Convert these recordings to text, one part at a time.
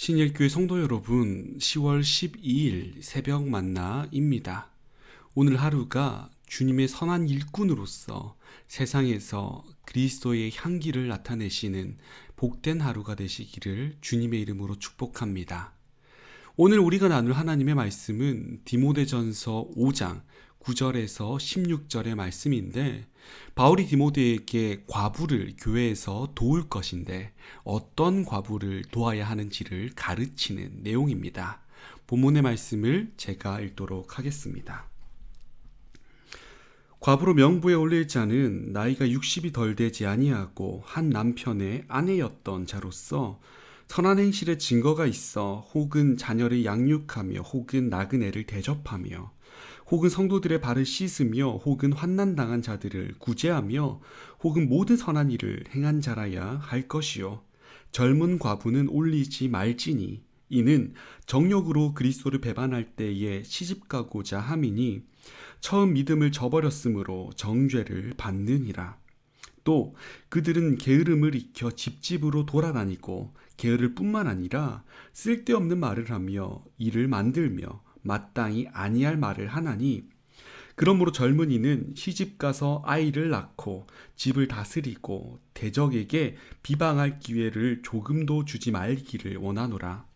신일교회 성도 여러분, 10월 12일 새벽 만나입니다. 오늘 하루가 주님의 선한 일꾼으로서 세상에서 그리스도의 향기를 나타내시는 복된 하루가 되시기를 주님의 이름으로 축복합니다. 오늘 우리가 나눌 하나님의 말씀은 디모데전서 5장 9절에서 16절의 말씀인데, 바울이 디모데에게 과부를 교회에서 도울 것인데 어떤 과부를 도와야 하는지를 가르치는 내용입니다. 본문의 말씀을 제가 읽도록 하겠습니다. 과부로 명부에 올릴 자는 나이가 60이 덜 되지 아니하고 한 남편의 아내였던 자로서 선한 행실의 증거가 있어 혹은 자녀를 양육하며 혹은 나그네를 대접하며 혹은 성도들의 발을 씻으며 혹은 환난당한 자들을 구제하며 혹은 모든 선한 일을 행한 자라야 할 것이요, 젊은 과부는 올리지 말지니 이는 정욕으로 그리스도를 배반할 때에 시집가고자 함이니 처음 믿음을 저버렸으므로 정죄를 받느니라. 또 그들은 게으름을 익혀 집집으로 돌아다니고 게으를 뿐만 아니라 쓸데없는 말을 하며 일을 만들며 마땅히 아니할 말을 하나니, 그러므로 젊은이는 시집가서 아이를 낳고 집을 다스리고 대적에게 비방할 기회를 조금도 주지 말기를 원하노라.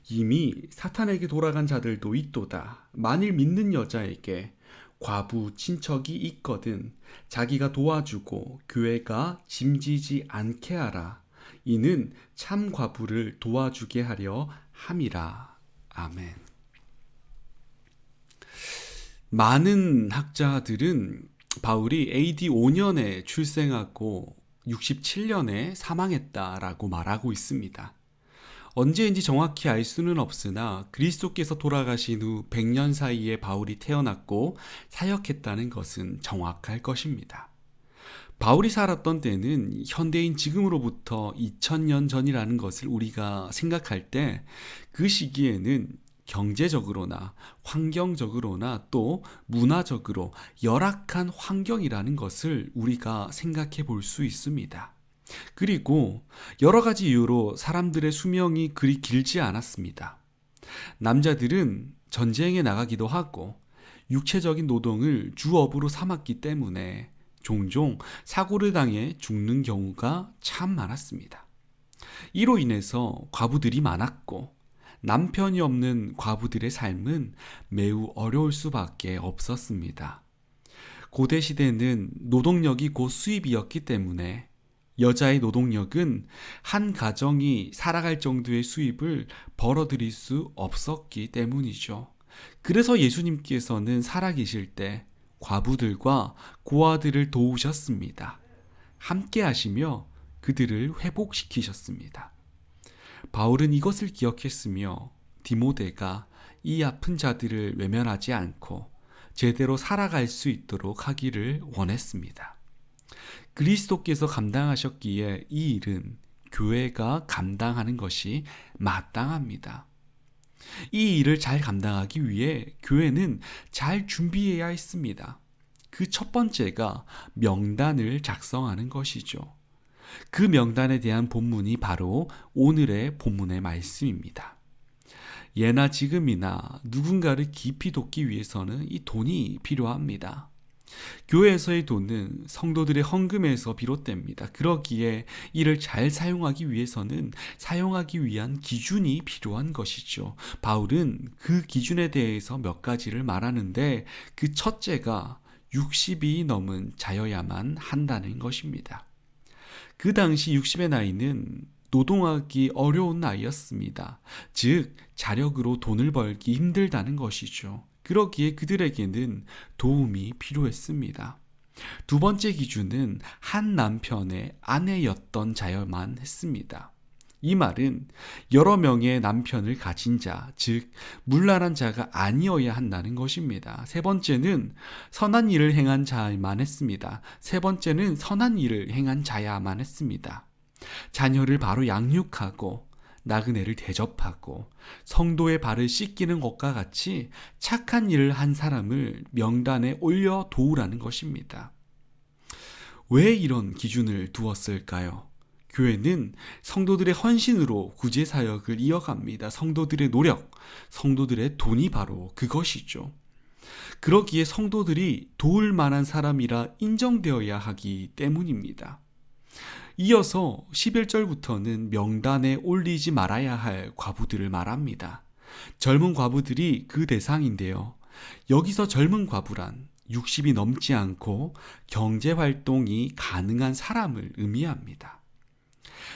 이미 사탄에게 돌아간 자들도 있도다. 만일 믿는 여자에게 과부 친척이 있거든 자기가 도와주고 교회가 짐지지 않게 하라. 이는 참 과부를 도와주게 하려 함이라. 아멘. 많은 학자들은 바울이 AD 5년에 출생하고 67년에 사망했다라고 말하고 있습니다. 언제인지 정확히 알 수는 없으나 그리스도께서 돌아가신 후 100년 사이에 바울이 태어났고 사역했다는 것은 정확할 것입니다. 바울이 살았던 때는 현대인 지금으로부터 2000년 전이라는 것을 우리가 생각할 때, 그 시기에는 경제적으로나 환경적으로나 또 문화적으로 열악한 환경이라는 것을 우리가 생각해 볼 수 있습니다. 그리고 여러 가지 이유로 사람들의 수명이 그리 길지 않았습니다. 남자들은 전쟁에 나가기도 하고 육체적인 노동을 주업으로 삼았기 때문에 종종 사고를 당해 죽는 경우가 참 많았습니다. 이로 인해서 과부들이 많았고, 남편이 없는 과부들의 삶은 매우 어려울 수밖에 없었습니다. 고대 시대는 노동력이 곧 수입이었기 때문에 여자의 노동력은 한 가정이 살아갈 정도의 수입을 벌어들일 수 없었기 때문이죠. 그래서 예수님께서는 살아계실 때 과부들과 고아들을 도우셨습니다. 함께 하시며 그들을 회복시키셨습니다. 바울은 이것을 기억했으며 디모데가 이 아픈 자들을 외면하지 않고 제대로 살아갈 수 있도록 하기를 원했습니다. 그리스도께서 감당하셨기에 이 일은 교회가 감당하는 것이 마땅합니다. 이 일을 잘 감당하기 위해 교회는 잘 준비해야 했습니다. 그 첫 번째가 명단을 작성하는 것이죠. 그 명단에 대한 본문이 바로 오늘의 본문의 말씀입니다. 예나 지금이나 누군가를 깊이 돕기 위해서는 이 돈이 필요합니다. 교회에서의 돈은 성도들의 헌금에서 비롯됩니다. 그러기에 이를 잘 사용하기 위해서는 사용하기 위한 기준이 필요한 것이죠. 바울은 그 기준에 대해서 몇 가지를 말하는데, 그 첫째가 60이 넘은 자여야만 한다는 것입니다. 그 당시 60의 나이는 노동하기 어려운 나이였습니다. 즉, 자력으로 돈을 벌기 힘들다는 것이죠. 그러기에 그들에게는 도움이 필요했습니다. 두 번째 기준은 한 남편의 아내였던 자여만 했습니다. 이 말은 여러 명의 남편을 가진 자, 즉 문란한 자가 아니어야 한다는 것입니다. 세 번째는 선한 일을 행한 자만 했습니다. 세 번째는 선한 일을 행한 자야만 했습니다. 자녀를 바로 양육하고 나그네를 대접하고 성도의 발을 씻기는 것과 같이 착한 일을 한 사람을 명단에 올려 도우라는 것입니다. 왜 이런 기준을 두었을까요? 교회는 성도들의 헌신으로 구제 사역을 이어갑니다. 성도들의 노력, 성도들의 돈이 바로 그것이죠. 그러기에 성도들이 도울 만한 사람이라 인정되어야 하기 때문입니다. 이어서 11절부터는 명단에 올리지 말아야 할 과부들을 말합니다. 젊은 과부들이 그 대상인데요. 여기서 젊은 과부란 60이 넘지 않고 경제활동이 가능한 사람을 의미합니다.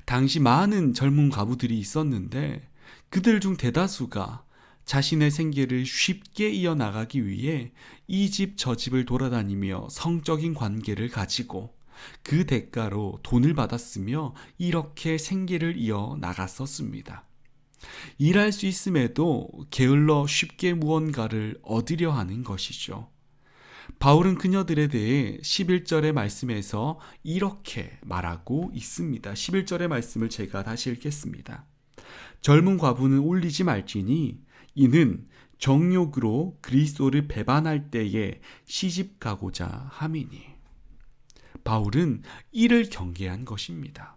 당시 많은 젊은 과부들이 있었는데 그들 중 대다수가 자신의 생계를 쉽게 이어나가기 위해 이 집 저 집을 돌아다니며 성적인 관계를 가지고 그 대가로 돈을 받았으며 이렇게 생계를 이어나갔었습니다. 일할 수 있음에도 게을러 쉽게 무언가를 얻으려 하는 것이죠. 바울은 그녀들에 대해 11절의 말씀에서 이렇게 말하고 있습니다. 11절의 말씀을 제가 다시 읽겠습니다. 젊은 과부는 올리지 말지니 이는 정욕으로 그리스도를 배반할 때에 시집 가고자 함이니. 바울은 이를 경계한 것입니다.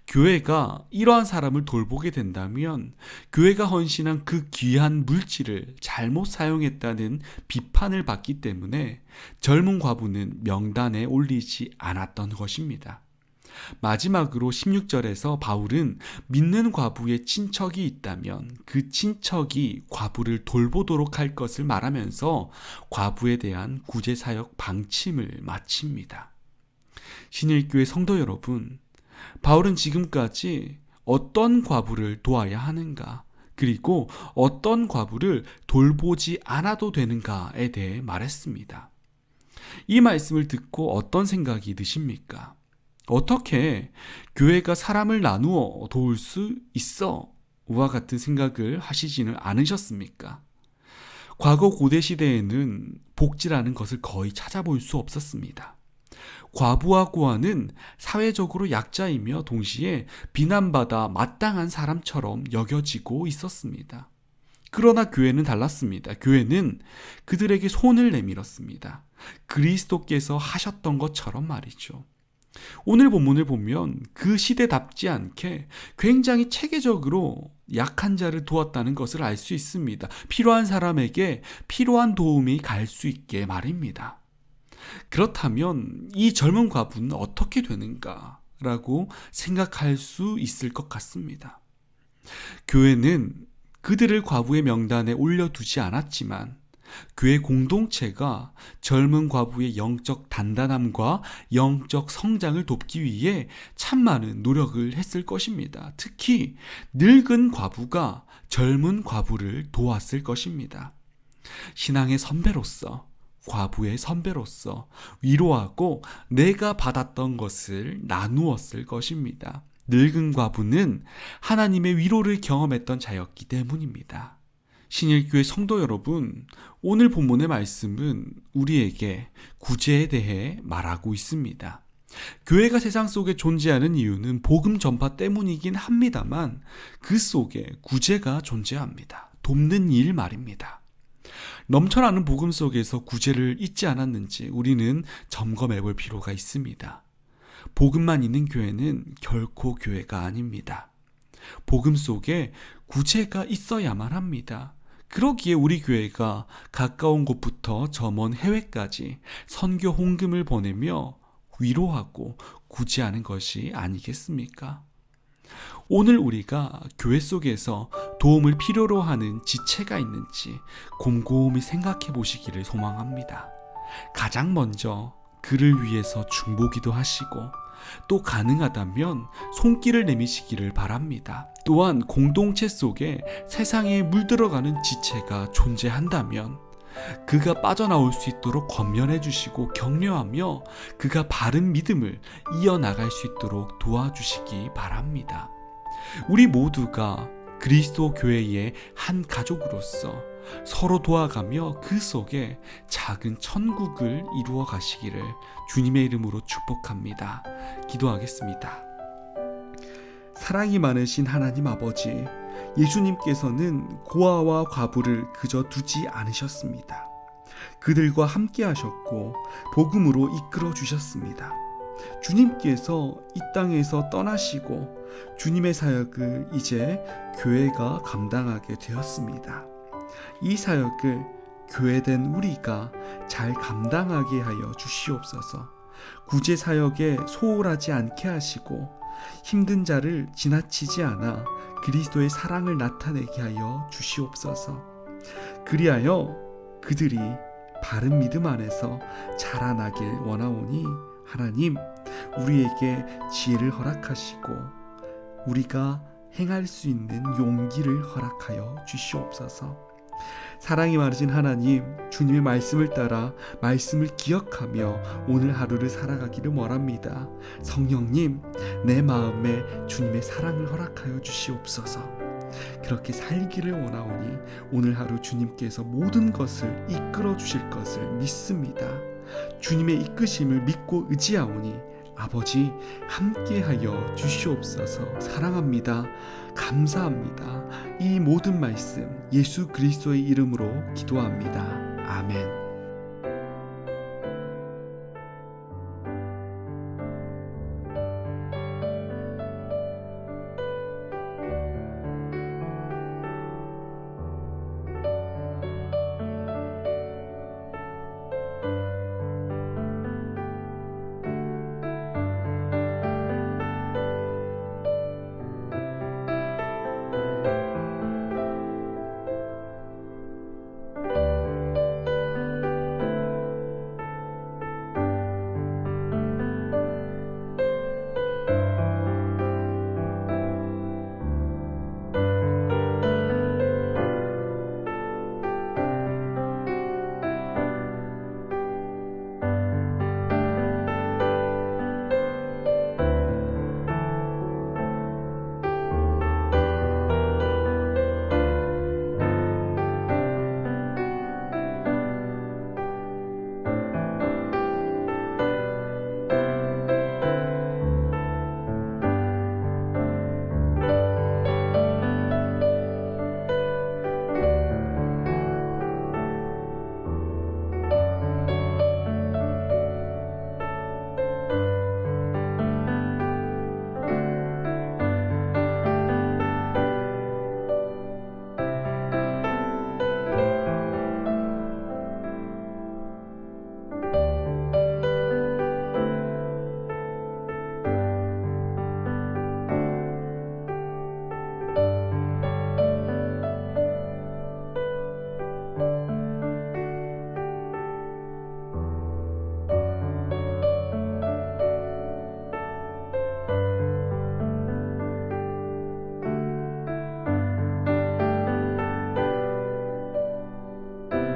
교회가 이러한 사람을 돌보게 된다면 교회가 헌신한 그 귀한 물질을 잘못 사용했다는 비판을 받기 때문에 젊은 과부는 명단에 올리지 않았던 것입니다. 마지막으로 16절에서 바울은 믿는 과부의 친척이 있다면 그 친척이 과부를 돌보도록 할 것을 말하면서 과부에 대한 구제사역 방침을 마칩니다. 신일교회 성도 여러분, 바울은 지금까지 어떤 과부를 도와야 하는가, 그리고 어떤 과부를 돌보지 않아도 되는가에 대해 말했습니다. 이 말씀을 듣고 어떤 생각이 드십니까? 어떻게 교회가 사람을 나누어 도울 수 있어? 와 같은 생각을 하시지는 않으셨습니까? 과거 고대 시대에는 복지라는 것을 거의 찾아볼 수 없었습니다. 과부와 고아는 사회적으로 약자이며 동시에 비난받아 마땅한 사람처럼 여겨지고 있었습니다. 그러나 교회는 달랐습니다. 교회는 그들에게 손을 내밀었습니다. 그리스도께서 하셨던 것처럼 말이죠. 오늘 본문을 보면 그 시대답지 않게 굉장히 체계적으로 약한 자를 도왔다는 것을 알 수 있습니다. 필요한 사람에게 필요한 도움이 갈 수 있게 말입니다. 그렇다면 이 젊은 과부는 어떻게 되는가라고 생각할 수 있을 것 같습니다. 교회는 그들을 과부의 명단에 올려두지 않았지만 교회 공동체가 젊은 과부의 영적 단단함과 영적 성장을 돕기 위해 참 많은 노력을 했을 것입니다. 특히 늙은 과부가 젊은 과부를 도왔을 것입니다. 신앙의 선배로서, 과부의 선배로서 위로하고 내가 받았던 것을 나누었을 것입니다. 늙은 과부는 하나님의 위로를 경험했던 자였기 때문입니다. 신일교회 성도 여러분, 오늘 본문의 말씀은 우리에게 구제에 대해 말하고 있습니다. 교회가 세상 속에 존재하는 이유는 복음 전파 때문이긴 합니다만 그 속에 구제가 존재합니다. 돕는 일 말입니다. 넘쳐나는 복음 속에서 구제를 잊지 않았는지 우리는 점검해 볼 필요가 있습니다. 복음만 있는 교회는 결코 교회가 아닙니다. 복음 속에 구제가 있어야만 합니다. 그러기에 우리 교회가 가까운 곳부터 저 먼 해외까지 선교 홍금을 보내며 위로하고 구제하는 것이 아니겠습니까? 오늘 우리가 교회 속에서 도움을 필요로 하는 지체가 있는지 곰곰이 생각해 보시기를 소망합니다. 가장 먼저 그를 위해서 중보기도 하시고 또 가능하다면 손길을 내미시기를 바랍니다. 또한 공동체 속에 세상에 물들어가는 지체가 존재한다면 그가 빠져나올 수 있도록 권면해 주시고 격려하며 그가 바른 믿음을 이어나갈 수 있도록 도와주시기 바랍니다. 우리 모두가 그리스도 교회의 한 가족으로서 서로 도와가며 그 속에 작은 천국을 이루어 가시기를 주님의 이름으로 축복합니다. 기도하겠습니다. 사랑이 많으신 하나님 아버지, 예수님께서는 고아와 과부를 그저 두지 않으셨습니다. 그들과 함께 하셨고 복음으로 이끌어 주셨습니다. 주님께서 이 땅에서 떠나시고 주님의 사역을 이제 교회가 감당하게 되었습니다. 이 사역을 교회된 우리가 잘 감당하게 하여 주시옵소서. 구제 사역에 소홀하지 않게 하시고 힘든 자를 지나치지 않아 그리스도의 사랑을 나타내게 하여 주시옵소서. 그리하여 그들이 바른 믿음 안에서 자라나길 원하오니 하나님, 우리에게 지혜를 허락하시고 우리가 행할 수 있는 용기를 허락하여 주시옵소서. 사랑이 많으신 하나님, 주님의 말씀을 따라 말씀을 기억하며 오늘 하루를 살아가기를 원합니다. 성령님, 내 마음에 주님의 사랑을 허락하여 주시옵소서. 그렇게 살기를 원하오니 오늘 하루 주님께서 모든 것을 이끌어 주실 것을 믿습니다. 주님의 이끄심을 믿고 의지하오니 아버지 함께하여 주시옵소서. 사랑합니다. 감사합니다. 이 모든 말씀 예수 그리스도의 이름으로 기도합니다. 아멘.